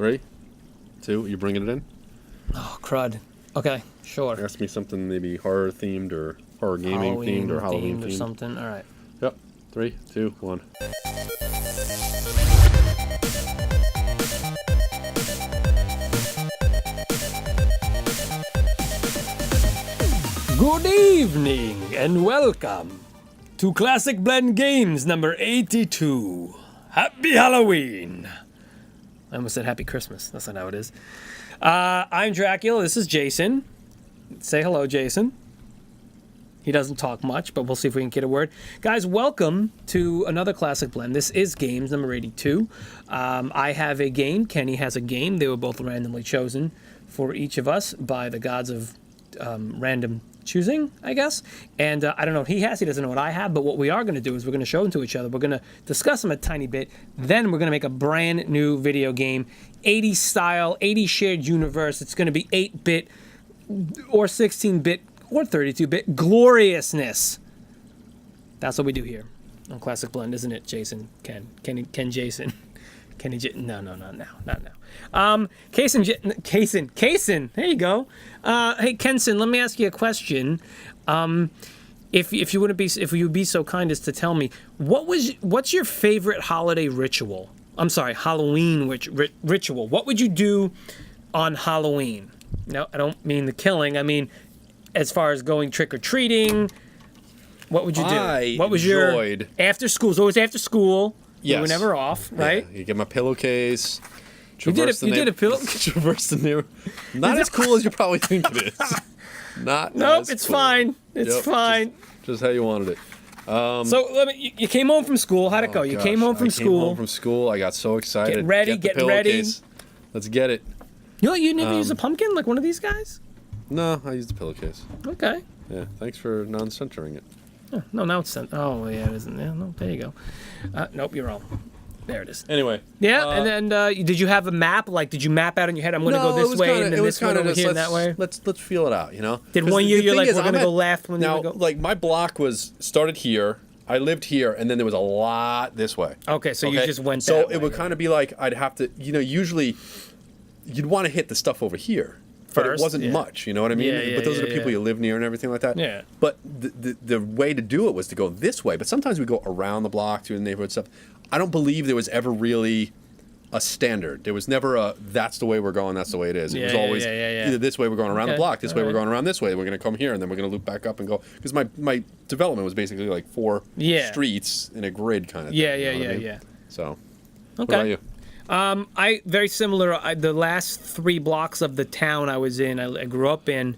3, 2. You bringing it in? Oh, crud. Okay, sure. Ask me something maybe horror themed or horror gaming themed or Halloween themed or something. All right. Yep. 3, 2, 1. Good evening and welcome to Classic Blend Games number 82. Happy Halloween! I almost said Happy Christmas. That's not how it is. I'm Dracula. This is Jason. Say hello, Jason. He doesn't talk much, but we'll see if we can get a word. Guys, welcome to another Classic Blend. This is Games number 82. I have a game. Kenny has a game. They were both randomly chosen for each of us by the gods of random choosing, I guess. And I don't know what he has. He doesn't know what I have. But what we are going to do is we're going to show them to each other. We're going to discuss them a tiny bit. Then we're going to make a brand new video game. 80s style, 80s shared universe. It's going to be 8-bit or 16-bit or 32-bit gloriousness. That's what we do here on Classic Blend, isn't it, Jason? Ken Jason. Kenny No, not now. Kaysen, there you go. Hey, Kenson, let me ask you a question. If you would be so kind as to tell me, what's your favorite holiday ritual? I'm sorry, Halloween ritual. What would you do on Halloween? No, I don't mean the killing. I mean, as far as going trick-or-treating, what would you do? What was your after school? It was always after school. Yes. We were never off, right? Yeah, you get my pillowcase. You did a pillow. Traverse the mirror. Not as cool as you probably think it is. Nope, it's cool. Fine. It's fine. Just how you wanted it. So you came home from school. How'd it go? You came home from school. I came home from school. I got so excited. Getting ready. Let's get it. You never used a pumpkin like one of these guys? No, I used a pillowcase. Okay. Yeah, thanks for non-centering it. Oh, no, now it's sent. Oh, yeah, it isn't. Yeah, no, there you go. Nope, you're wrong. There it is. Anyway. Yeah, and then did you have a map? Like, did you map out in your head? I'm going to go this way, and then this one over here and that way? Let's feel it out, you know? Did one year you're like, we're going to go left? Now, like, my block started here. I lived here, and then there was a lot this way. Okay, so you just went that way. So it would kind of be like I'd have to, usually you'd want to hit the stuff over here. But it wasn't much, you know what I mean? Yeah, but those are the people you live near and everything like that. Yeah. But the way to do it was to go this way. But sometimes we go around the block through the neighborhood stuff. I don't believe there was ever really a standard. There was never that's the way we're going, that's the way it is. It was always either this way we're going around the block, this way we're going around this way, we're going to come here, and then we're going to loop back up and go. Because my development was basically like 4 streets in a grid kind of thing. Yeah. So, okay. What about you? I very similar. The last 3 blocks of the town I was in, I grew up in,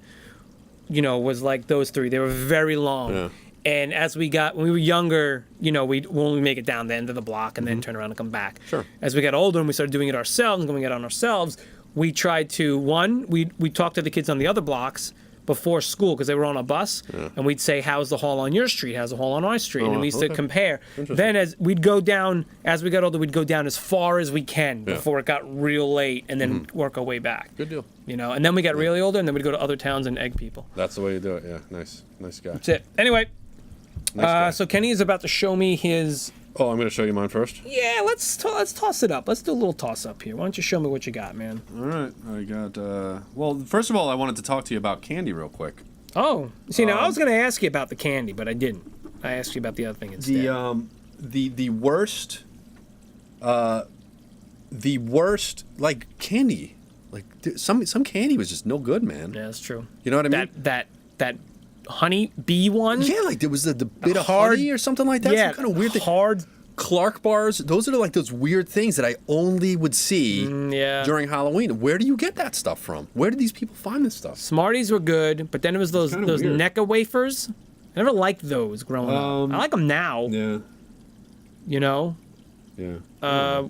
was like those 3. They were very long. Yeah. And when we were younger, we'd only make it down the end of the block and then turn around and come back. Sure. As we got older and we started doing it ourselves and going out on ourselves, we tried to, we talked to the kids on the other blocks before school because they were on a bus, and we'd say, how's the hall on your street? How's the hall on our street? And we used to compare. Then as we got older, we'd go down as far as we can before it got real late, and then work our way back. Good deal. And then we got really older, and then we'd go to other towns and egg people. That's the way you do it, yeah. Nice guy. That's it. Anyway, nice so Kenny is about to show me his... Oh, I'm going to show you mine first? Yeah, let's toss it up. Let's do a little toss up here. Why don't you show me what you got, man? All right. I got, well, first of all, I wanted to talk to you about candy real quick. Oh. See, now I was going to ask you about the candy, but I didn't. I asked you about the other thing instead. The worst, like, candy. Like, some candy was just no good, man. Yeah, that's true. You know what I mean? That honey bee one? Yeah, like there was the bit of honey or something like that. Yeah, some kind of weird thing. Hard Clark bars. Those are like those weird things that I only would see during Halloween. Where do you get that stuff from? Where did these people find this stuff? Smarties were good, but then it was those Necca wafers. I never liked those growing up. I like them now. Yeah. Yeah.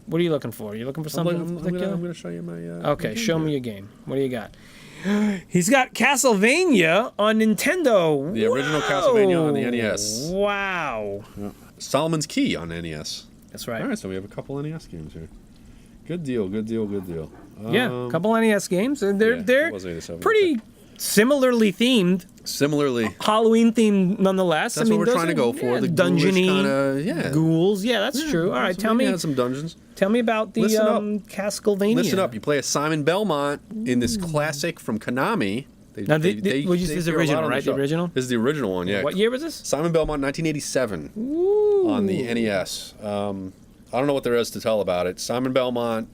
What are you looking for? Are you looking for something particular? I'm going to show you my... okay, show me your game. What do you got? He's got Castlevania on Nintendo. The original Castlevania on the NES. Wow. Yeah. Solomon's Key on NES. That's right. All right, so we have a couple NES games here. Good deal. Yeah, a couple NES games. And they're similarly themed. Similarly, Halloween themed, nonetheless. that's what we're trying to go for. The dungeony kind of ghouls. Yeah, that's true. All right, tell me. Some dungeons. Tell me about the Castlevania. Listen up. You play as Simon Belmont in this classic from Konami. This is the original, right? The original? This is the original one, yeah. What year was this? Simon Belmont, 1987, on the NES. I don't know what there is to tell about it. Simon Belmont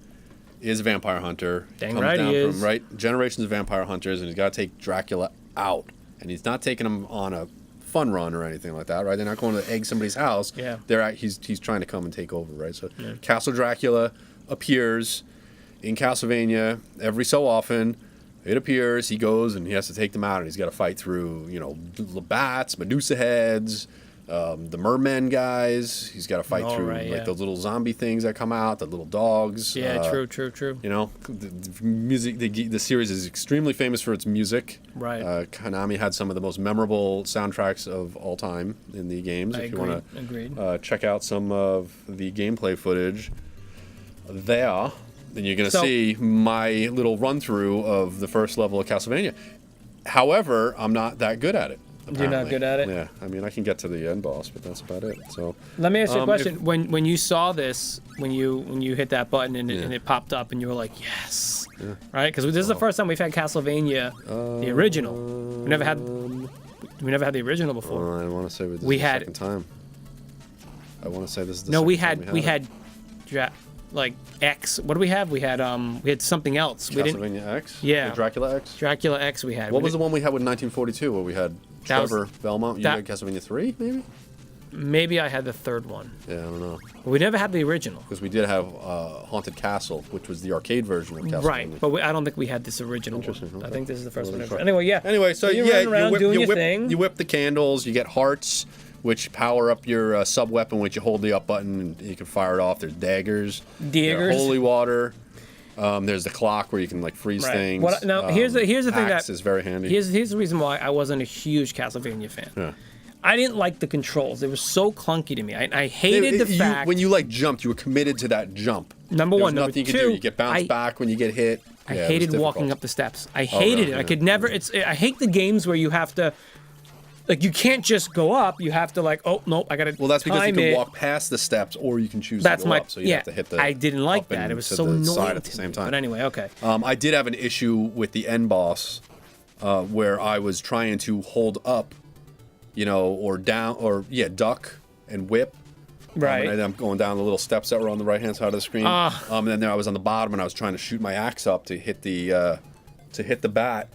is a vampire hunter. Dang Comes right down he is. from generations of vampire hunters, and he's got to take Dracula out. And he's not taking him on a fun run or anything like that, right? They're not going to egg somebody's house. Yeah. He's trying to come and take over, right? So Castle Dracula appears in Castlevania every so often. It appears, he goes and he has to take them out, and he's got to fight through, the bats, Medusa heads, the mermen guys. He's got to fight through those little zombie things that come out, the little dogs. Yeah, true. The music. The series is extremely famous for its music. Right. Konami had some of the most memorable soundtracks of all time in the games. If you want to check out some of the gameplay footage there, then you're going to see my little run-through of the first level of Castlevania. However, I'm not that good at it. Apparently. You're not good at it? Yeah. I mean, I can get to the end boss, but that's about it. So let me ask you a question. When you saw this, when you hit that button and it popped up and you were like, yes, right? Because this is the first time we've had Castlevania, the original. We never had the original before. I want to say this is the second time. I want to say this is the second time we had X. What do we have? We had something else. Castlevania X? Yeah. The Dracula X? Dracula X we had. What was the one we had with 1942 where we had Trevor Belmont? You had Castlevania 3, maybe? Maybe I had the third one. Yeah, I don't know. But we never had the original. Because we did have Haunted Castle, which was the arcade version of Castlevania. Right, but I don't think we had this original one. Okay. I think this is the first one ever. Anyway, yeah. Anyway, so you run around doing your thing. You whip the candles, you get hearts, which power up your sub-weapon, which you hold the up button and you can fire it off. There's daggers. Holy water. There's the clock where you can freeze things. Here's the thing that is very handy. Here's the reason why I wasn't a huge Castlevania fan. Yeah. I didn't like the controls. They were so clunky to me. I hated the fact when you jumped, you were committed to that jump. Number one, number nothing two, you could do. You get bounced back when you get hit. I hated walking up the steps. I hated it. I could never. I hate the games where you have to. You can't just go up. You have to oh nope, I gotta. Well, that's because you can walk past the steps, or you can choose to go up. So you have to hit the. I didn't like that. It was so annoying at the same time. But anyway, okay. I did have an issue with the end boss, where I was trying to hold up, or down, or duck and whip. Right. And I'm going down the little steps that were on the right hand side of the screen. And then I was on the bottom, and I was trying to shoot my axe up to hit the bat.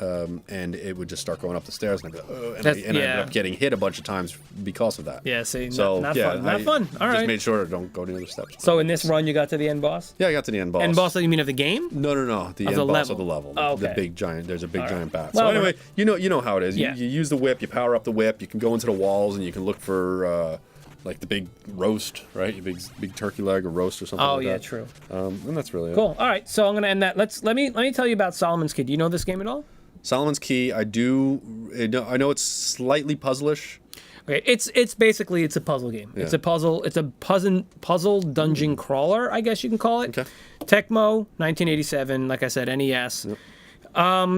And it would just start going up the stairs, and I ended up getting hit a bunch of times because of that. Yeah, see, not fun. Not fun. All right. Just made sure to don't go to the other steps. So in this run, you got to the end boss? Yeah, I got to the end boss. End boss, you mean of the game? No. The end boss of the level. Oh, okay. The big giant. There's a big giant bat. Well, so anyway, you know how it is. Yeah. You use the whip. You power up the whip. You can go into the walls, and you can look for the big roast, right? Your big turkey leg or roast or something. Oh like yeah, that. true. And that's really cool. All right, so I'm gonna end that. Let me tell you about Solomon's Key. Do you know this game at all? Solomon's Key, I do. I know it's slightly puzzlish. Okay, it's basically a puzzle game. Yeah. It's a puzzle dungeon crawler, I guess you can call it. Okay. Tecmo, 1987. Like I said, NES. Yep.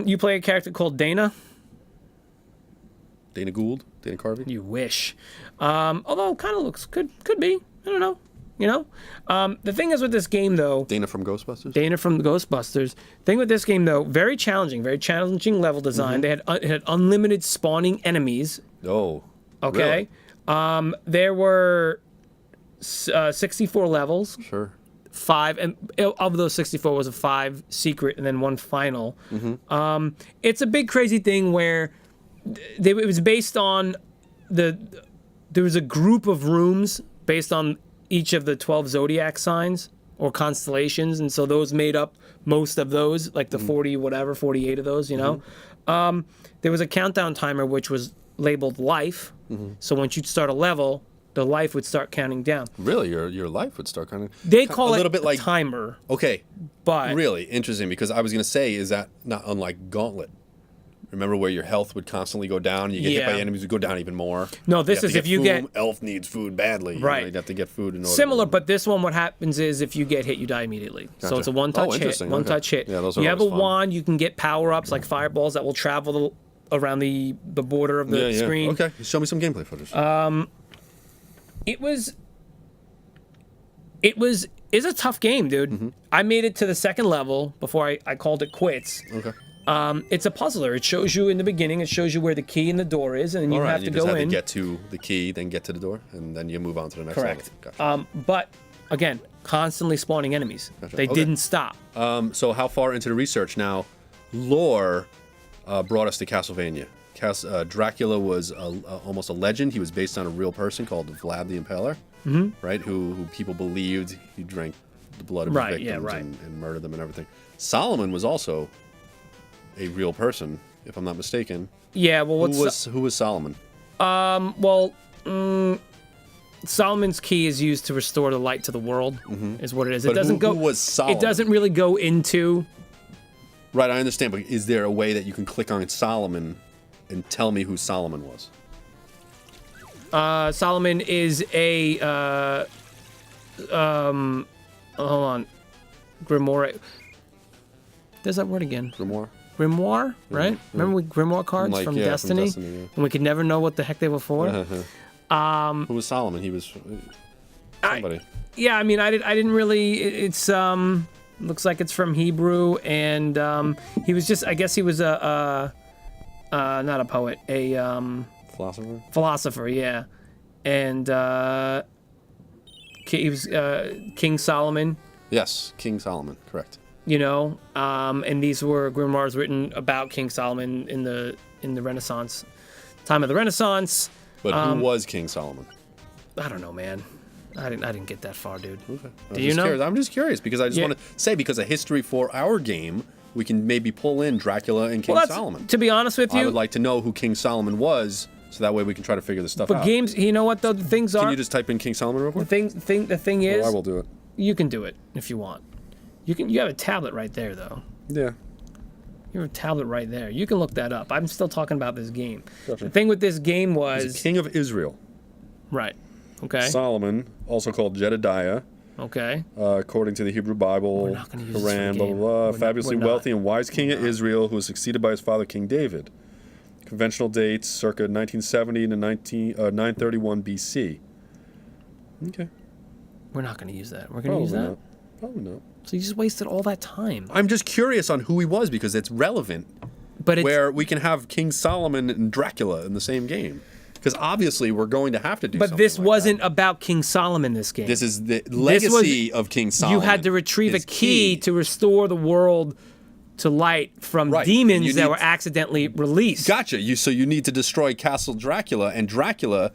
You play a character called Dana. Dana Gould, Dana Carvey. You wish. Although kind of looks could be. I don't know. The thing is with this game, though... Dana from Ghostbusters? Dana from Ghostbusters. Thing with this game, though, very challenging level design. Mm-hmm. It had unlimited spawning enemies. Oh, okay. Really? There were 64 levels. Sure. 5, and of those 64 was a 5 secret and then 1 final. Mm-hmm. It's a big crazy thing where it was based on there was a group of rooms based on each of the 12 zodiac signs or constellations, and so those made up most of those, the 48 of those, Mm-hmm. There was a countdown timer which was labeled life, mm-hmm. So once you'd start a level, the life would start counting down. Really? Your life would start counting? They call it a little bit like timer. Okay. But really interesting, because I was going to say, is that not unlike Gauntlet? Remember where your health would constantly go down? You get hit by enemies, would go down even more. No, this is if you get... Elf needs food badly. Right. You know, you'd have to get food in order. Similar, but this one, what happens is if you get hit, you die immediately. Gotcha. So it's a one-touch hit. One-touch hit. Yeah, those are you have a always fun. wand, you can get power-ups like fireballs that will travel around the border of the screen. Okay, show me some gameplay footage. It's a tough game, dude. I made it to the second level before I called it quits. Okay. It's a puzzler. It shows you in the beginning. It shows you where the key in the door is, and then you have to go in. You just have to get to the key, then get to the door, and then you move on to the next Correct. level. Gotcha. But again, constantly spawning enemies. Gotcha. They didn't stop. So how far into the research now? Lore brought us to Castlevania. Dracula was almost a legend. He was based on a real person called Vlad the Impaler, right? Who people believed he drank the blood of his victims and murdered them and everything. Solomon was also a real person, if I'm not mistaken. Yeah, well, who was Solomon? Solomon's key is used to restore the light to the world, is what it is. But who was Solomon? It doesn't really go into... Right, I understand, but is there a way that you can click on Solomon and tell me who Solomon was? Solomon is a... hold on. Grimoire. There's that word again. Grimoire, right? Remember Grimoire cards from Destiny? From Destiny, And we could never know what the heck they were for? Who was Solomon? He was somebody. Yeah, I mean, I didn't really... It's... looks like it's from Hebrew, and he was just... I guess he was not a poet, a... philosopher? Philosopher, yeah. And he was King Solomon. Yes, King Solomon, correct. You know, and these were grimoires written about King Solomon in the Renaissance, time of the Renaissance. But who was King Solomon? I don't know, man. I didn't get that far, dude. Okay. Do you know? Curious. I'm just curious because I just want to say, because of history for our game, we can maybe pull in Dracula and King Solomon. To be honest with you, I would like to know who King Solomon was, so that way we can try to figure this stuff out. But games, you know what though? The things are. Can you just type in King Solomon real quick? The thing is. I will do it. You can do it if you want. You have a tablet right there, though. Yeah. You have a tablet right there. You can look that up. I'm still talking about this game. Gotcha. The thing with this game was... He's a king of Israel. Right. Okay. Solomon, also called Jedediah. Okay. According to the Hebrew Bible, We're not gonna use this Quran, for blah, the blah, game. blah. Fabulously wealthy and wise king of Israel who was succeeded by his father, King David. Conventional dates, circa 1970 to 931 BC. Okay. We're not going to use that. We're going to use that? Probably not. So you just wasted all that time. I'm just curious on who he was because it's relevant. But it's... Where we can have King Solomon and Dracula in the same game. Because obviously we're going to have to do something. But this like wasn't that. about King Solomon, this game. This is the legacy of King Solomon. You had to retrieve a key to restore the world to light from demons that were accidentally released. Gotcha. So you need to destroy Castle Dracula and Dracula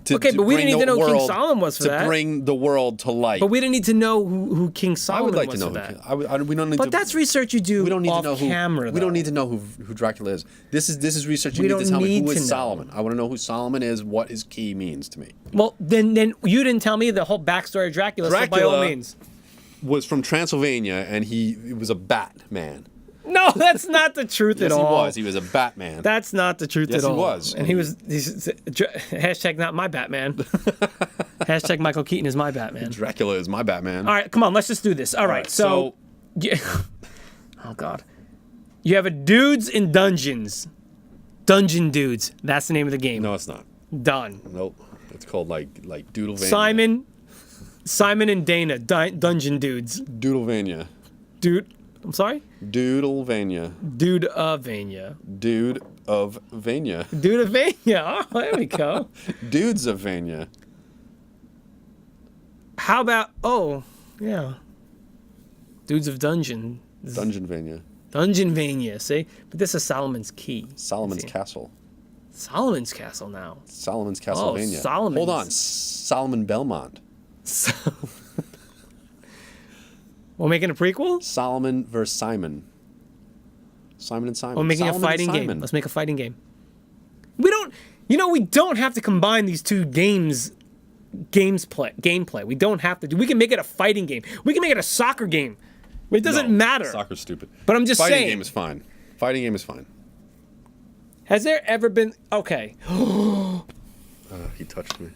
to but we didn't need to know who King Solomon was for that. To bring the world to light. But we didn't need to know who King Solomon was for that. We don't need but that's research you do off camera, We don't need to know who Dracula is. This is research you need to tell me who is Solomon. I want to know who Solomon is, what his key means to me. Well, then you didn't tell me the whole backstory of Dracula, so by all means. Was from Transylvania, and he was a Batman. No, that's not the truth at all. Yes, he was. He was a Batman. That's not the truth at all. Yes, he was. And he's hashtag not my Batman. Hashtag Michael Keaton is my Batman. Dracula is my Batman. All right, come on, let's just do this. All right, so yeah. Oh God, you have a Dudes in Dungeons. Dungeon Dudes. That's the name of the game. No, it's not. Done. Nope. It's called like Doodlevania. Simon and Dana. Dungeon Dudes. Doodlevania. Dude. I'm sorry? Doodlevania. Dude-a-vania. Dude of Vania. Dude-a-vania. Oh, there we go. Dudes of Vania. How about... Oh, yeah. Dudes of Dungeon. Dungeonvania. Dungeonvania, see? But this is Solomon's Key. Solomon's Castle. Solomon's Castle now. Solomon's Castlevania. Oh, Solomon's. Hold on. Solomon Belmont. We're making a prequel? Solomon versus Simon. Simon and Simon. We're making a fighting game. Let's make a fighting game. We don't have to combine these two gameplay. We don't have to. We can make it a fighting game. We can make it a soccer game. It doesn't matter. Soccer's stupid. But I'm just saying. Fighting game is fine. Fighting game is fine. Has there ever been... Okay. He touched me.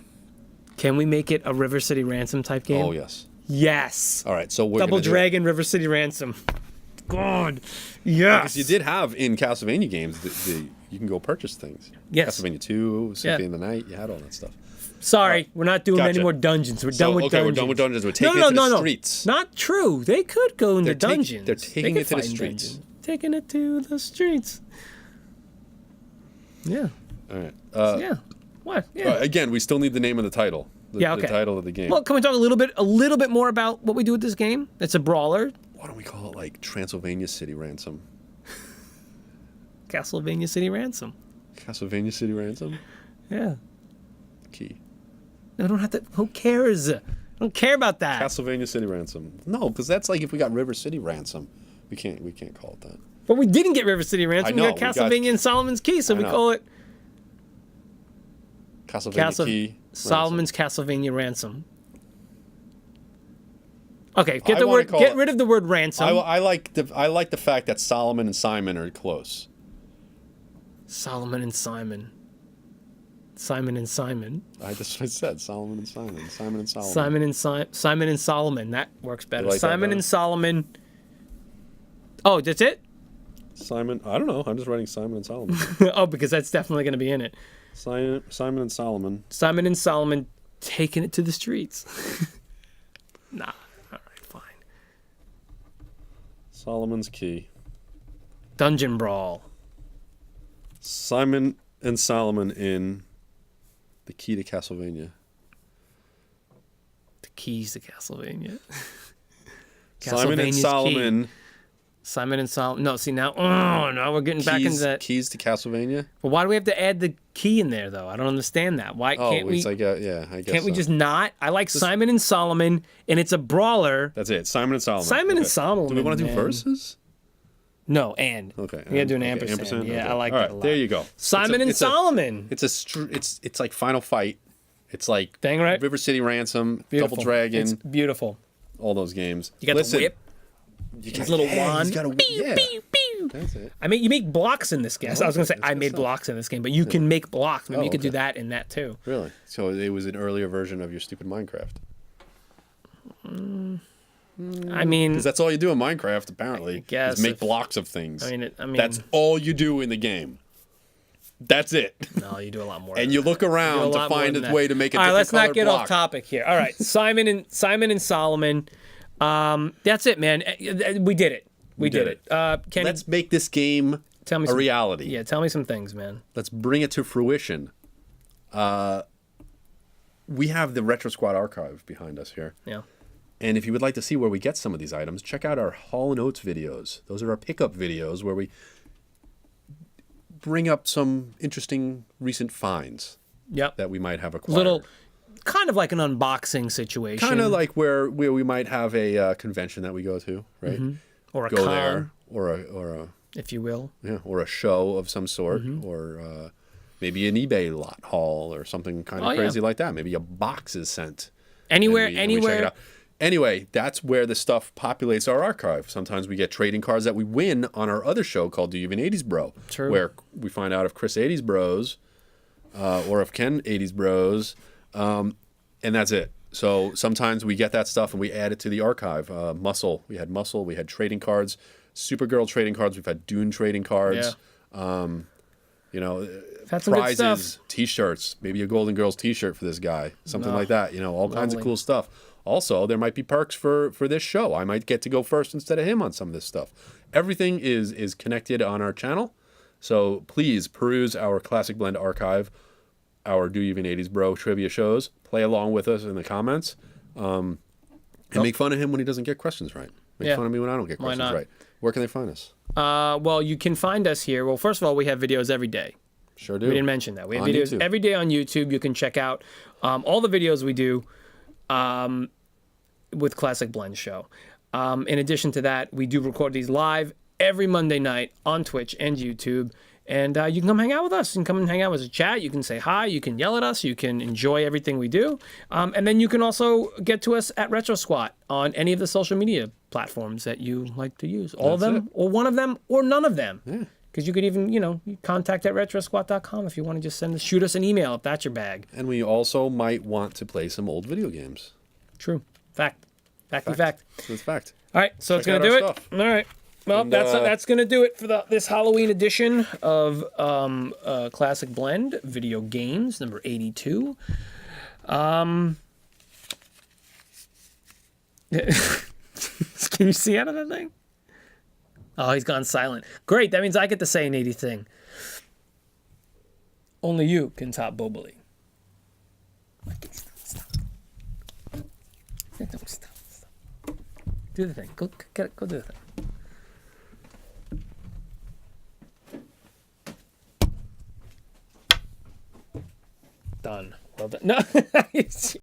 Can we make it a River City Ransom type game? Oh, yes. Yes. All right, so we're Double gonna do it. Dragon, River City Ransom. God. Yes. Because you did have in Castlevania games, you can go purchase things. Yes. Castlevania 2, Symphony of the Night, you had all that stuff. Sorry, we're not doing any Gotcha. more dungeons. We're done with dungeons. We're done with dungeons. We're taking it to the streets. Not true. They could go into dungeons. They're taking They it could to the fight in streets. dungeons. Taking it to the streets. Yeah. All right. Yeah. What? Yeah. Again, we still need the name of the title. The title of the game. Well, can we talk a little bit more about what we do with this game? It's a brawler. Why don't we call it like Transylvania City Ransom? Castlevania City Ransom. Castlevania City Ransom? Yeah. Key. No, I don't have to. Who cares? I don't care about that. Castlevania City Ransom. No, because that's like if we got River City Ransom. We can't call it that. But we didn't get River City Ransom. I know, We got Castlevania and Solomon's Key, so we call it Castlevania Key. Solomon's Castlevania Ransom. Okay, get rid of the word ransom. I like the fact that Solomon and Simon are close. Solomon and Simon. Simon and Simon. That's what I said. Solomon and Simon. Simon and Solomon. Simon and Solomon. That works better. Like Simon that and Solomon. Oh, that's it? Simon. I don't know. I'm just writing Simon and Solomon. Oh, because that's definitely going to be in it. Simon and Solomon. Simon and Solomon taking it to the streets. Nah. All right, fine. Solomon's Key. Dungeon Brawl. Simon and Solomon in The Key to Castlevania. The keys to Castlevania. Simon and Castlevania's Solomon. key. Simon and Solomon. No, see now. Oh, now we're getting back into that. Keys to Castlevania. Well, why do we have to add the key in there though? I don't understand that. Why can't we? It's like yeah, I guess. Can't we so. just not? I like Simon and Solomon, and it's a brawler. That's it. Simon and Solomon. Simon and Solomon. Do we want to do man. verses? No, and. Okay. We gotta do an ampersand. Yeah, Okay. I like All that right, a lot. there you go. Simon and Solomon. It's like Final Fight. It's like Dang right. River City Ransom, Beautiful. Double Dragon, It's beautiful. all those games. You got the whip. His little wand. He's got a whip. Pew, Yeah. pew, pew. That's it. I mean, you make blocks in this game. I was gonna say I made blocks in this game, but you can make blocks. Maybe you could do okay. that in that too. Really? So it was an earlier version of your stupid Minecraft. I mean, Because that's all you do in Minecraft, apparently. guess is make if- blocks of things. I mean, That's all you do in the game. That's it. no, you do a lot more. And than you that. look You do around a to lot more find than a that. way to make a All right, different let's not get block. off topic here. All right, Simon and Solomon. That's it, man. We did it. We did it. Kenny, Let's make this game tell me a some, reality. Yeah, tell me some things, man. Let's bring it to fruition. We have the Retro Squad archive behind us here. Yeah. And if you would like to see where we get some of these items, check out our Hall & Oates videos. Those are our pickup videos where we bring up some interesting recent finds Yep. that we might have acquired. Little, kind of like an unboxing situation. Kind of like where we might have a convention that we go to, right? or a Go con, there, or a if you will. yeah, or a show of some sort, Mm-hmm. or maybe an eBay lot haul or something kind of Oh, yeah. crazy like that. Maybe a box is sent. Anywhere, and we check it anywhere. out. Anyway, that's where the stuff populates our archive. Sometimes we get trading cards that we win on our other show called Do You Even 80s Bro? True. Where we find out if Chris 80s Bros or if Ken 80s Bros, and that's it. So sometimes we get that stuff and we add it to the archive. Muscle, we had trading cards, Supergirl trading cards, we've had Dune trading cards. You know, Had some good prizes, stuff. T-shirts, maybe a Golden Girls T-shirt for this guy, something like that. You know, all kinds of lovely. cool stuff. Also, there might be perks for this show. I might get to go first instead of him on some of this stuff. Everything is connected on our channel. So please peruse our Classic Blend archive, our Do You Even 80s Bro trivia shows. Play along with us in the comments. And make fun of him when he doesn't get questions right. Make fun of me when I don't get questions not? right. Where can they find us? Well, you can find us here. Well, first of all, we have videos every day. Sure do. We didn't mention that. We have On videos YouTube. every day on YouTube. You can check out all the videos we do with Classic Blend Show. In addition to that, we do record these live every Monday night on Twitch and YouTube. And you can come hang out with us. You can come and hang out with us, chat. You can say hi. You can yell at us. You can enjoy everything we do. And then you can also get to us at Retro Squat on any of the social media platforms that you like to use. All of That's them, or one of them, or none of them. Yeah. Because you could even, contact at retrosquat.com if you want to just shoot us an email if that's your bag. And we also might want to play some old video games. True. Fact. Fact. That's fact. All right, so it's Check going to out do our it. stuff. All right. Well, And, that's going to do it for this Halloween edition of Classic Blend Video Games, number 82. Can you see out of that thing? Oh, he's gone silent. Great, that means I get to say an 80 thing. Only you can top Boboli. Stop. Do the thing. Go do the thing. Done. Well done. No,